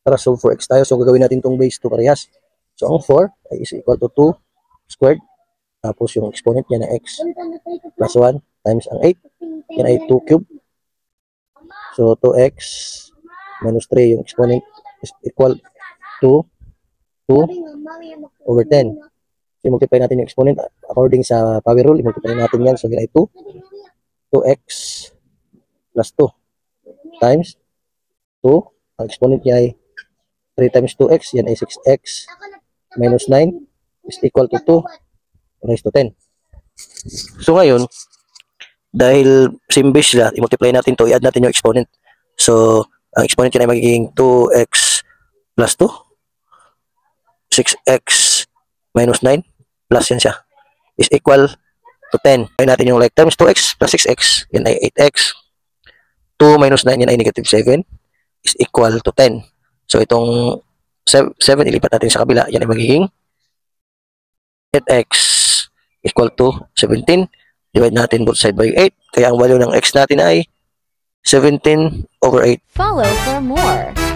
Tara, solve for x tayo. So, gagawin natin itong base 2 parehas. So, ang 4 ay is equal to 2 squared. Tapos, yung exponent niya na x plus 1 times ang 8. Yan ay 2 cube. So, 2x minus 3 yung exponent is equal to 2 over 10. So, multiply natin yung exponent according sa power rule. I-multiply natin yan. So, yan ay 2x plus 2 times 2. Ang exponent niya ay 3 times 2x. Yan ay 6x minus 9 is equal to 2 raised to 10. So, ngayon, dahil same base sila, i-multiply natin to, i-add natin yung exponent. So, ang exponent niya ay magiging 2x plus 2. 6x minus 9 plus yan siya is equal to 10. Ay natin yung like terms 2x plus 6x, yan ay 8x. 2 minus 9, yan ay negative 7 is equal to 10. So itong 7 ilipat natin sa kabila, yan ay magiging 8x equal to 17. Divide natin both side by 8. Kaya ang value ng x natin ay 17 over 8. Follow for more.